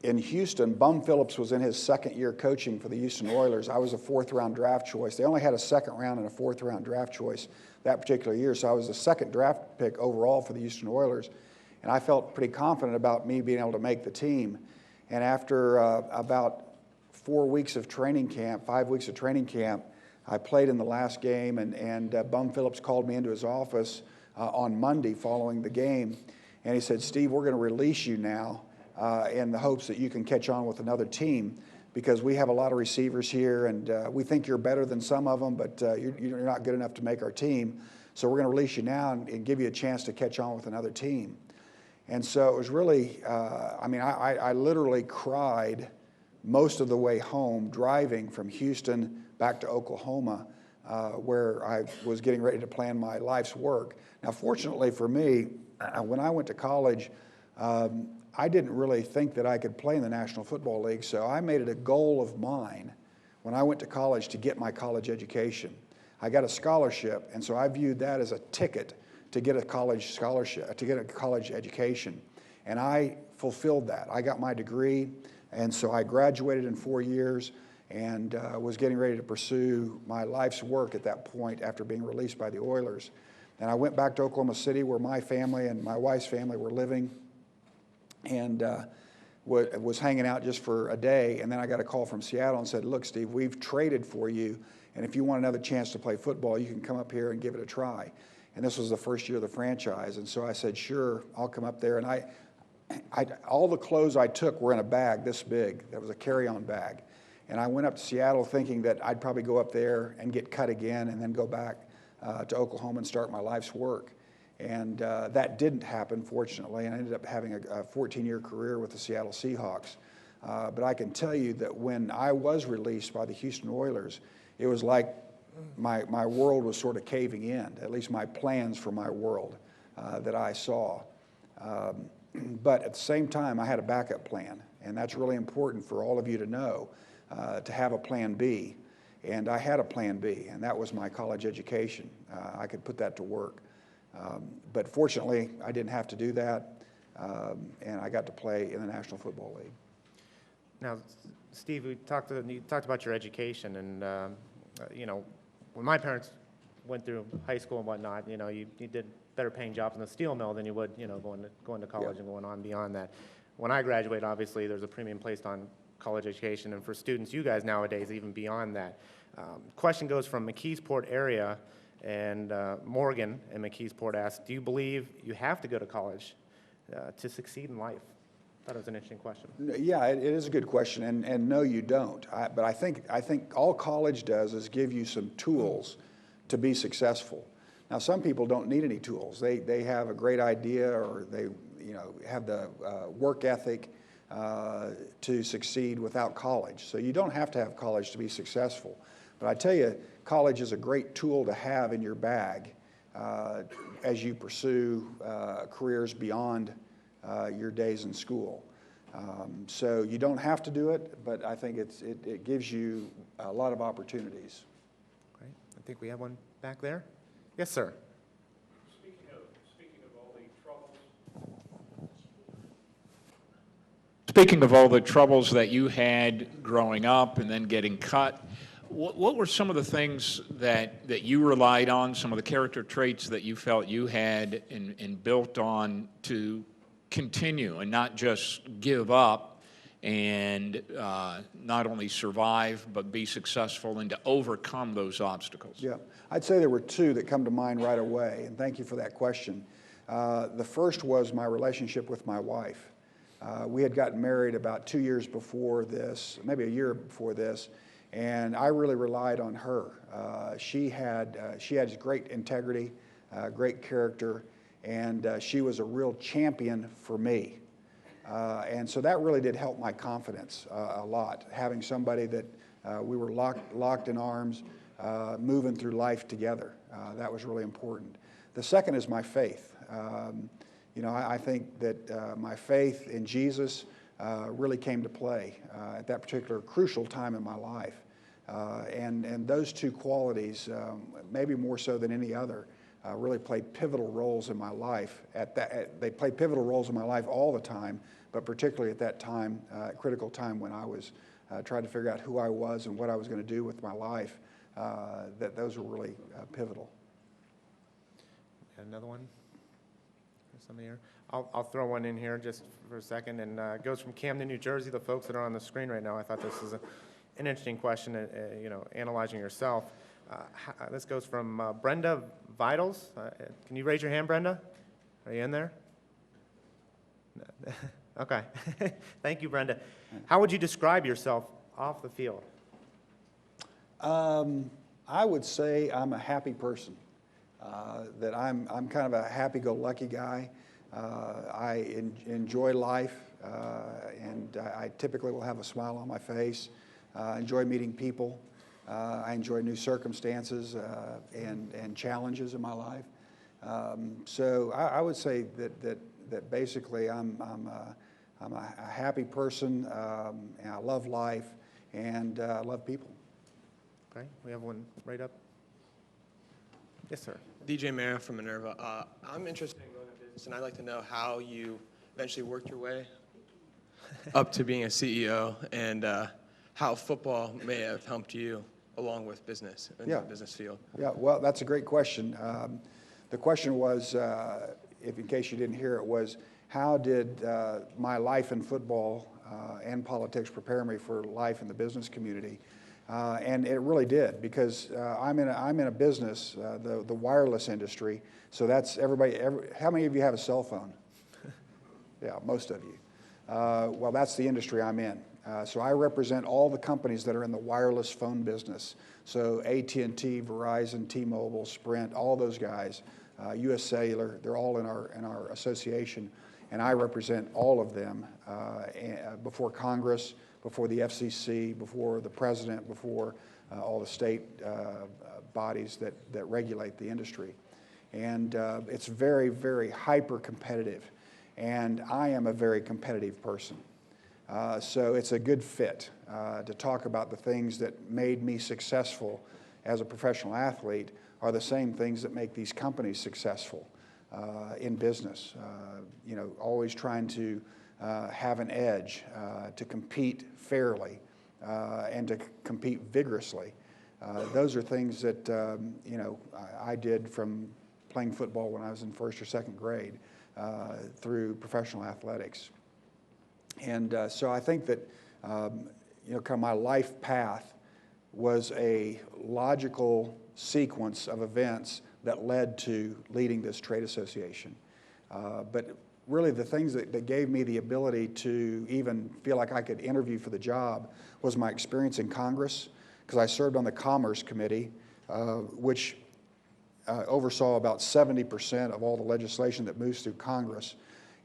in Houston, Bum Phillips was in his second year coaching for the Houston Oilers. I was a fourth-round draft choice. They only had a second round and a fourth-round draft choice that particular year, so I was the second draft pick overall for the Houston Oilers. And I felt pretty confident about me being able to make the team. And after about 4 weeks of training camp, 5 weeks of training camp, I played in the last game, and Bum Phillips called me into his office on Monday following the game. And he said, "Steve, we're going to release you now in the hopes that you can catch on with another team, because we have a lot of receivers here, and we think you're better than some of them, but you're not good enough to make our team. So we're going to release you now and give you a chance to catch on with another team." And so it was really, I literally cried most of the way home, driving from Houston back to Oklahoma, where I was getting ready to plan my life's work. Now, fortunately for me, when I went to college, I didn't really think that I could play in the National Football League, so I made it a goal of mine when I went to college to get my college education. I got a scholarship, and so I viewed that as a ticket to get a college scholarship, to get a college education. And I fulfilled that. I got my degree, and so I graduated in 4 years and was getting ready to pursue my life's work at that point after being released by the Oilers. And I went back to Oklahoma City, where my family and my wife's family were living, and was hanging out just for a day. And then I got a call from Seattle and said, "Look, Steve, we've traded for you, and if you want another chance to play football, you can come up here and give it a try." And this was the first year of the franchise. And so I said, "Sure, I'll come up there." And all the clothes I took were in a bag this big. That was a carry-on bag. And I went up to Seattle thinking that I'd probably go up there and get cut again and then go back to Oklahoma and start my life's work. And that didn't happen, fortunately. And I ended up having a 14-year career with the Seattle Seahawks. But I can tell you that when I was released by the Houston Oilers, it was like my world was sort of caving in, at least my plans for my world that I saw. But at the same time, I had a backup plan, and that's really important for all of you to know, to have a plan B. And I had a plan B, and that was my college education. I could put that to work. But fortunately, I didn't have to do that, and I got to play in the National Football League. Now, Steve, you talked about your education, and when my parents went through high school and whatnot, you did better paying jobs in the steel mill than you would, going to college and going on beyond that. When I graduated, obviously, there's a premium placed on college education, and for students, you guys nowadays, even beyond that. Question goes from McKeesport area, and Morgan in McKeesport asked, "Do you believe you have to go to college to succeed in life?" I thought it was an interesting question. Yeah, it is a good question, and no, you don't. But I think all college does is give you some tools to be successful. Now, some people don't need any tools. They have a great idea, or they have the work ethic to succeed without college. So you don't have to have college to be successful. But I tell you, college is a great tool to have in your bag as you pursue careers beyond your days in school. So you don't have to do it, but I think it gives you a lot of opportunities. Great. I think we have one back there. Yes, sir. Speaking of all the troubles that you had growing up and then getting cut, what were some of the things that you relied on, some of the character traits that you felt you had and built on to continue and not just give up and not only survive but be successful and to overcome those obstacles? Yeah, I'd say there were two that come to mind right away, and thank you for that question. The first was my relationship with my wife. We had gotten married about 2 years before this, maybe a year before this, and I really relied on her. She had great integrity, great character, and she was a real champion for me. And so that really did help my confidence a lot, having somebody that we were locked in arms, moving through life together. That was really important. The second is my faith. You know, I think that my faith in Jesus really came to play at that particular crucial time in my life. And those two qualities, maybe more so than any other, really played pivotal roles in my life. They played pivotal roles in my life all the time, but particularly at that time, critical time when I was trying to figure out who I was and what I was going to do with my life, that those were really pivotal. Another one? Some here. I'll throw one in here just for a second, and it goes from Camden, New Jersey. The folks that are on the screen right now, I thought this was an interesting question. You know, analyzing yourself. This goes from Brenda Vitals. Can you raise your hand, Brenda? Are you in there? Okay. Thank you, Brenda. How would you describe yourself off the field? I would say I'm a happy person. That I'm kind of a happy-go-lucky guy. I enjoy life, and I typically will have a smile on my face. I enjoy meeting people. I enjoy new circumstances and challenges in my life. So I would say that basically I'm a happy person, and I love life, and I love people. Okay, we have one right up. Yes, sir. DJ Mara from Minerva. I'm interested in growing a business, and I'd like to know how you eventually worked your way up to being a CEO, and how football may have helped you along with business in the business field. Yeah, well, that's a great question. The question was, if in case you didn't hear it, was how did my life in football and politics prepare me for life in the business community? And it really did, because I'm in a business, the wireless industry. So that's everybody. How many of you have a cell phone? Yeah, most of you. Well, that's the industry I'm in. So I represent all the companies that are in the wireless phone business. So AT&T, Verizon, T-Mobile, Sprint, all those guys, U.S. Cellular, they're all in our association, and I represent all of them before Congress, before the FCC, before the president, before all the state bodies that regulate the industry. And it's very, very hyper-competitive. And I am a very competitive person. So it's a good fit to talk about the things that made me successful as a professional athlete are the same things that make these companies successful in business. You know, always trying to have an edge, to compete fairly, and to compete vigorously. Those are things that, you know, I did from playing football when I was in first or second grade through professional athletics. And so I think that, you know, kind of my life path was a logical sequence of events that led to leading this trade association. But really the things that gave me the ability to even feel like I could interview for the job was my experience in Congress, because I served on the Commerce Committee, which oversaw about 70% of all the legislation that moves through Congress.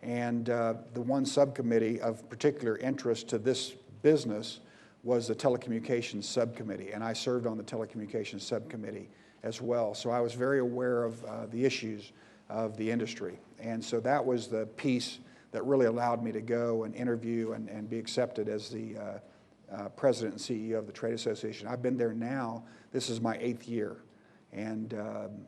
And the one subcommittee of particular interest to this business was the Telecommunications Subcommittee, and I served on the Telecommunications Subcommittee as well. So I was very aware of the issues of the industry. And so that was the piece that really allowed me to go and interview and be accepted as the president and CEO of the trade association. I've been there now. This is my 8th year. And,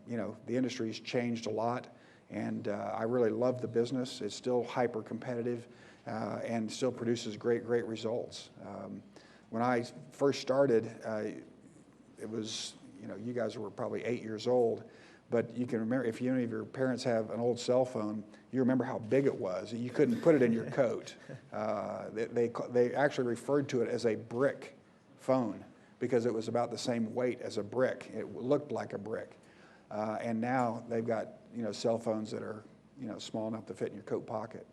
you know, the industry's changed a lot, and I really love the business. It's still hyper competitive and still produces great results. When I first started, it was, you know, you guys were probably 8 years old, but you can remember, if any of your parents have an old cell phone, you remember how big it was. You couldn't put it in your coat. They actually referred to it as a brick phone because it was about the same weight as a brick. It looked like a brick. And now they've got, you know, cell phones that are, you know, small enough to fit in your coat pocket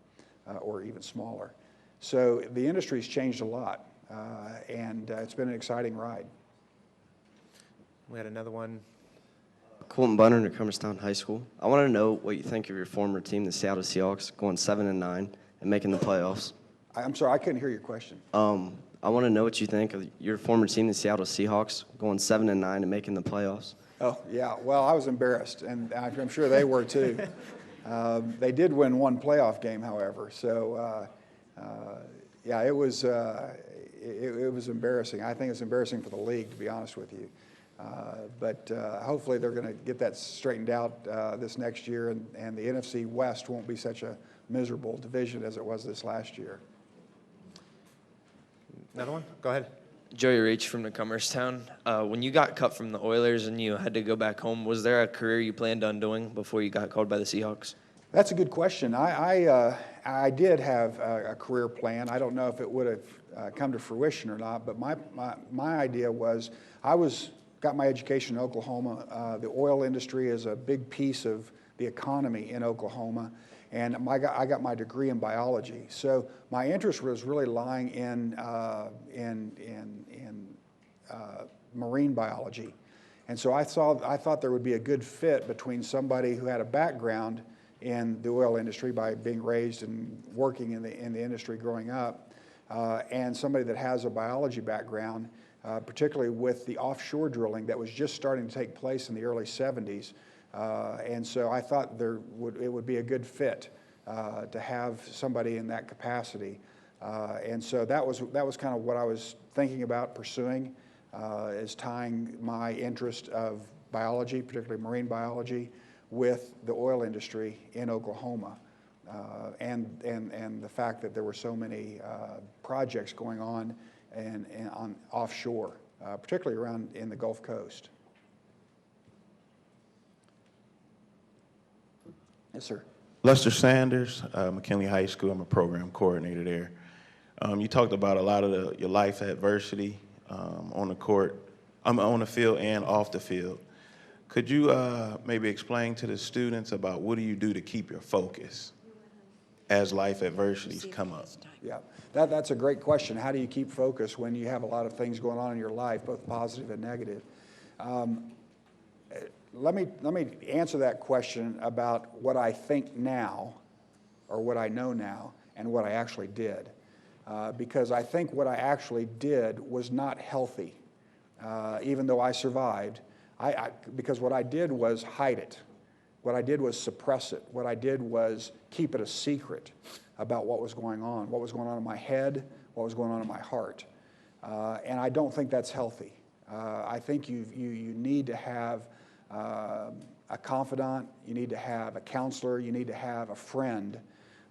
or even smaller. So the industry's changed a lot, and it's been an exciting ride. We had another one. Colton Bunner, Newcomerstown High School. I want to know what you think of your former team, the Seattle Seahawks, going 7-9 and making the playoffs. I'm sorry, I couldn't hear your question. I want to know what you think of your former team, the Seattle Seahawks, going 7-9 and making the playoffs. Oh, yeah. Well, I was embarrassed, and I'm sure they were too. They did win one playoff game, however. So, yeah, it was embarrassing. I think it's embarrassing for the league, to be honest with you. But hopefully they're going to get that straightened out this next year, and the NFC West won't be such a miserable division as it was this last year. Another one? Go ahead. Joey Reach from Newcomerstown. When you got cut from the Oilers and you had to go back home, was there a career you planned on doing before you got called by the Seahawks? That's a good question. I did have a career plan. I don't know if it would have come to fruition or not, but my idea was got my education in Oklahoma. The oil industry is a big piece of the economy in Oklahoma, and I got my degree in biology. So my interest was really lying in marine biology, and so I thought there would be a good fit between somebody who had a background in the oil industry by being raised and working in the industry growing up, and somebody that has a biology background, particularly with the offshore drilling that was just starting to take place in the early 70s. And so I thought it would be a good fit to have somebody in that capacity. And so that was kind of what I was thinking about pursuing, is tying my interest of biology, particularly marine biology, with the oil industry in Oklahoma, and the fact that there were so many projects going on on offshore, particularly around in the Gulf Coast. Yes, sir. Lester Sanders, McKinley High School. I'm a program coordinator there. You talked about a lot of your life adversity on the court, on the field and off the field. Could you maybe explain to the students about what do you do to keep your focus as life adversities come up? Yeah, that's a great question. How do you keep focus when you have a lot of things going on in your life, both positive and negative? Let me answer that question about what I think now, or what I know now, and what I actually did. Because I think what I actually did was not healthy, even though I survived. Because what I did was hide it. What I did was suppress it. What I did was keep it a secret about what was going on in my head, what was going on in my heart. And I don't think that's healthy. I think you need to have a confidant, you need to have a counselor, you need to have a friend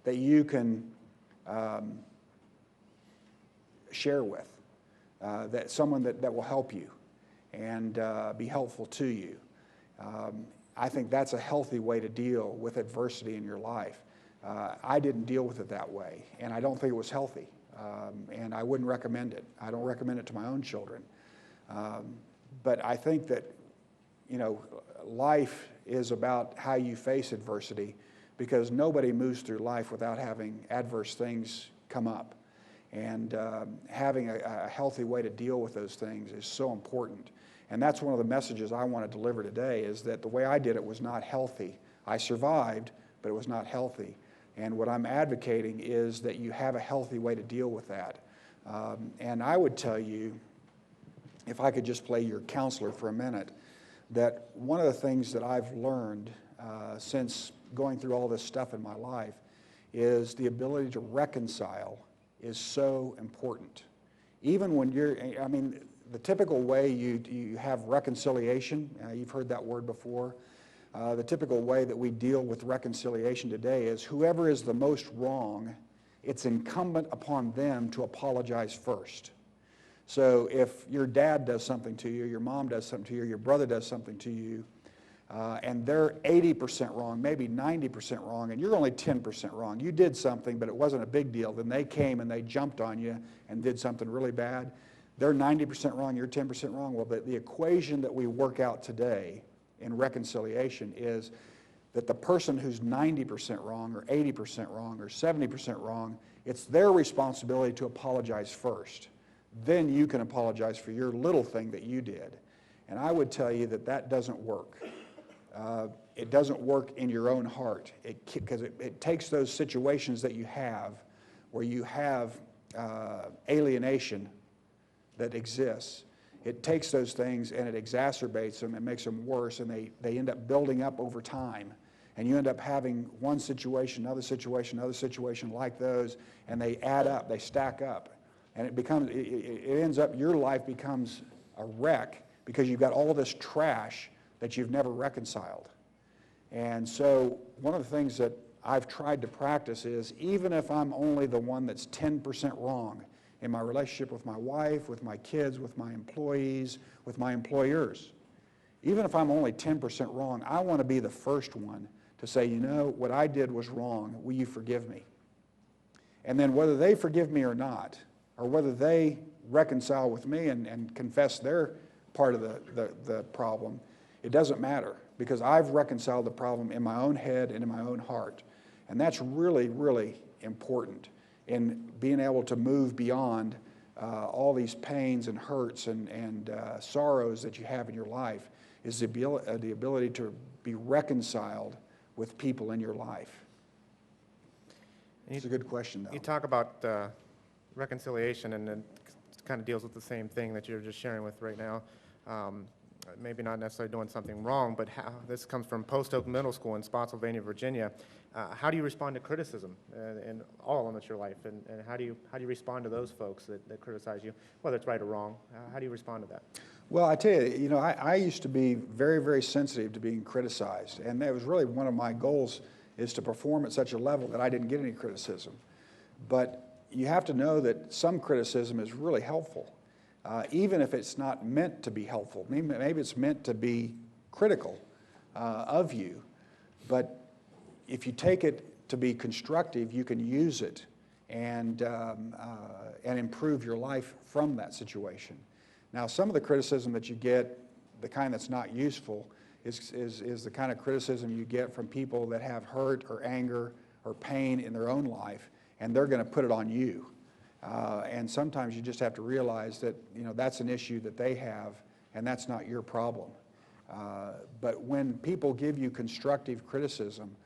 that you can share with, that someone that will help you and be helpful to you. I think that's a healthy way to deal with adversity in your life. I didn't deal with it that way, and I don't think it was healthy, and I wouldn't recommend it. I don't recommend it to my own children. But I think that, you know, life is about how you face adversity, because nobody moves through life without having adverse things come up. And having a healthy way to deal with those things is so important. And that's one of the messages I want to deliver today, is that the way I did it was not healthy. I survived, but it was not healthy. And what I'm advocating is that you have a healthy way to deal with that. And I would tell you, if I could just play your counselor for a minute, that one of the things that I've learned since going through all this stuff in my life is the ability to reconcile is so important. Even when I mean, the typical way you have reconciliation, you've heard that word before, the typical way that we deal with reconciliation today is whoever is the most wrong, it's incumbent upon them to apologize first. So if your dad does something to you, your mom does something to you, your brother does something to you, and they're 80% wrong, maybe 90% wrong, and you're only 10% wrong. You did something, but it wasn't a big deal. Then they came and they jumped on you and did something really bad. They're 90% wrong, you're 10% wrong. Well, the equation that we work out today in reconciliation is that the person who's 90% wrong or 80% wrong or 70% wrong, it's their responsibility to apologize first. Then you can apologize for your little thing that you did. And I would tell you that that doesn't work. It doesn't work in your own heart because it takes those situations that you have where you have alienation that exists. It takes those things and it exacerbates them and makes them worse, and they end up building up over time. And you end up having one situation, another situation like those, and they add up, they stack up. And it ends up, your life becomes a wreck because you've got all this trash that you've never reconciled. And so one of the things that I've tried to practice is even if I'm only the one that's 10% wrong in my relationship with my wife, with my kids, with my employees, with my employers, even if I'm only 10% wrong, I want to be the first one to say, you know, what I did was wrong. Will you forgive me? And then whether they forgive me or not, or whether they reconcile with me and confess their part of the problem, it doesn't matter because I've reconciled the problem in my own head and in my own heart. And that's really, really important in being able to move beyond all these pains and hurts and sorrows that you have in your life, is the ability to be reconciled with people in your life. It's a good question, though. You talk about reconciliation, and it kind of deals with the same thing that you're just sharing with right now. Maybe not necessarily doing something wrong, but this comes from Post Oak Middle School in Spotsylvania, Virginia. How do you respond to criticism in all elements of your life, and how do you respond to those folks that criticize you, whether it's right or wrong? How do you respond to that? Well, I tell you, I used to be very, very sensitive to being criticized, and that was really one of my goals, is to perform at such a level that I didn't get any criticism. But you have to know that some criticism is really helpful, even if it's not meant to be helpful. Maybe it's meant to be critical of you, but if you take it to be constructive, you can use it and improve your life from that situation. Now, some of the criticism that you get, the kind that's not useful, is the kind of criticism you get from people that have hurt or anger or pain in their own life, and they're going to put it on you. And sometimes you just have to realize that that's an issue that they have, and that's not your problem. But when people give you constructive criticism,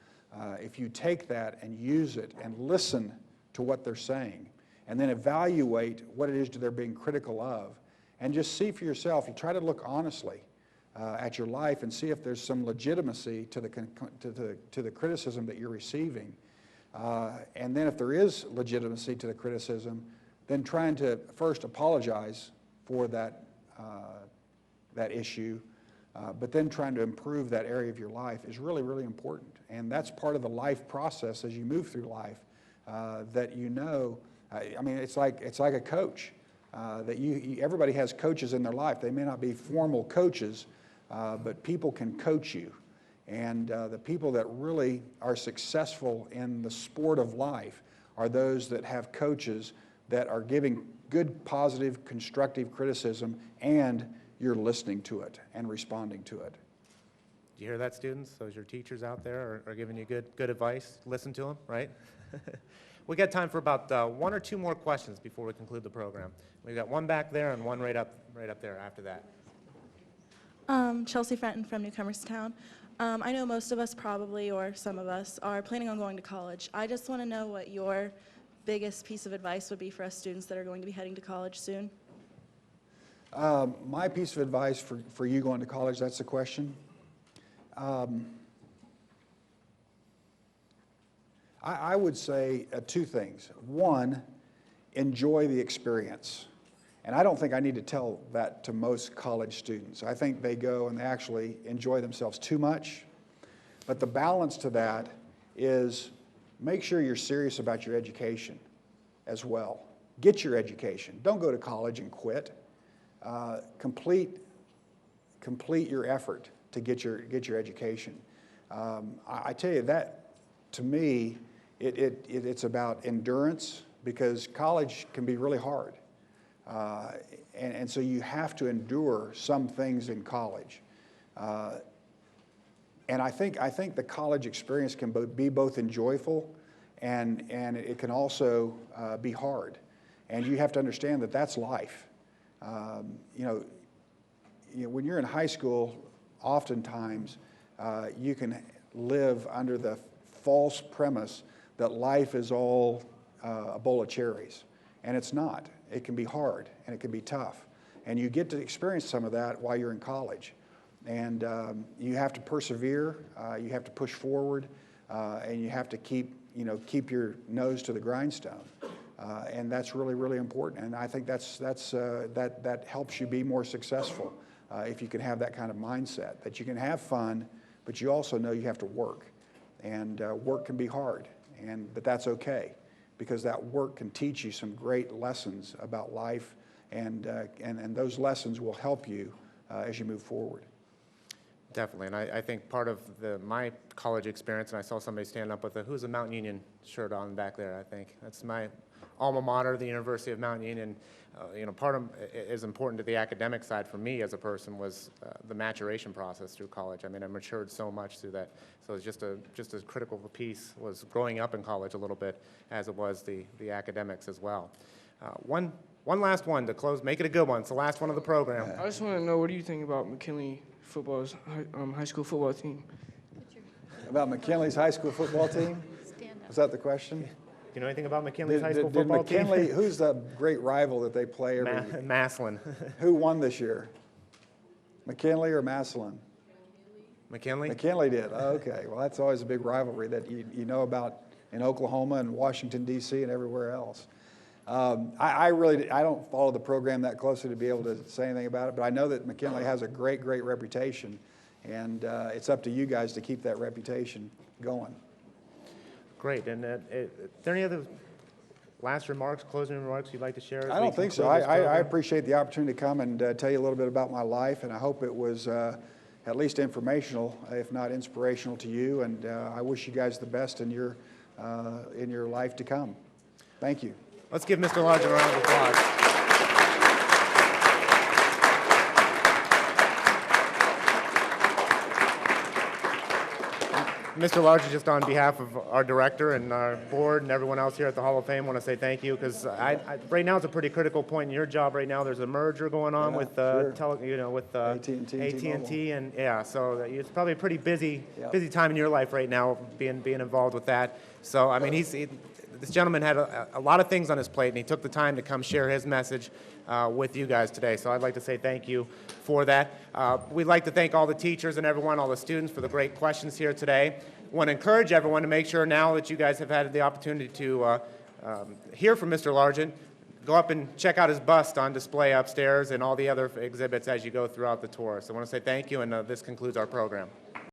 if you take that and use it and listen to what they're saying, and then evaluate what it is that they're being critical of, and just see for yourself, you try to look honestly at your life and see if there's some legitimacy to the criticism that you're receiving. And then if there is legitimacy to the criticism, then trying to first apologize for that issue, but then trying to improve that area of your life is really, really important. And that's part of the life process as you move through life, that I mean, it's like a coach. That everybody has coaches in their life. They may not be formal coaches, but people can coach you. And the people that really are successful in the sport of life are those that have coaches that are giving good, positive, constructive criticism, and you're listening to it and responding to it. Do you hear that, students? Those your teachers out there are giving you good advice. Listen to them, right? We got time for about one or two more questions before we conclude the program. We've got one back there and one right up there after that. Chelsea Fenton from Newcomerstown. I know most of us probably, or some of us, are planning on going to college. I just want to know what your biggest piece of advice would be for us students that are going to be heading to college soon. My piece of advice for you going to college, that's the question. I would say two things. One, enjoy the experience. And I don't think I need to tell that to most college students. I think they go and they actually enjoy themselves too much. But the balance to that is make sure you're serious about your education as well. Get your education. Don't go to college and quit. Complete your effort to get your education. I tell you that, to me, it's about endurance, because college can be really hard. And so you have to endure some things in college. And I think the college experience can be both enjoyable and it can also be hard. And you have to understand that that's life. When you're in high school, oftentimes you can live under the false premise that life is all a bowl of cherries. And it's not. It can be hard and it can be tough. And you get to experience some of that while you're in college. And you have to persevere, you have to push forward, and you have to keep your nose to the grindstone. And that's really, really important. And I think that helps you be more successful if you can have that kind of mindset, that you can have fun, but you also know you have to work. And work can be hard, but that's okay, because that work can teach you some great lessons about life, and those lessons will help you as you move forward. Definitely, and I think part of my college experience, and I saw somebody stand up with who's a Mount Union shirt on back there, I think. That's my alma mater, the University of Mount Union. Part of is important to the academic side for me as a person was the maturation process through college. I mean, I matured so much through that. So it's just as critical a piece was growing up in college a little bit as it was the academics as well. One last one to close, make it a good one. It's the last one of the program. I just want to know, what do you think about McKinley football's high school football team? About McKinley's high school football team? Was that the question? Do you know anything about McKinley's high school football McKinley, team? who's the great rival that they play every year? Massillon. Who won this year? McKinley or Massillon? McKinley? McKinley did. Oh, okay. Well, that's always a big rivalry that you know about in Oklahoma and Washington, D.C. and everywhere else. I don't follow the program that closely to be able to say anything about it, but I know that McKinley has a great, great reputation, and it's up to you guys to keep that reputation going. Great. And are there any other last remarks, closing remarks you'd like to share? I don't think so. I appreciate the opportunity to come and tell you a little bit about my life, and I hope it was at least informational, if not inspirational to you, and I wish you guys the best in your life to come. Thank you. Let's give Mr. Largent a round of applause. Mr. Largent, just on behalf of our director and our board and everyone else here at the Hall of Fame, I want to say thank you, because right now it's a pretty critical point in your job right now. There's a merger going on with AT&T, and yeah, so it's probably a pretty busy time in your life right now, being involved with that. So I mean, this gentleman had a lot of things on his plate, and he took the time to come share his message with you guys today. So I'd like to say thank you for that. We'd like to thank all the teachers and everyone, all the students, for the great questions here today. I want to encourage everyone to make sure, now that you guys have had the opportunity to hear from Mr. Largent, go up and check out his bust on display upstairs and all the other exhibits as you go throughout the tour. So I want to say thank you, and this concludes our program.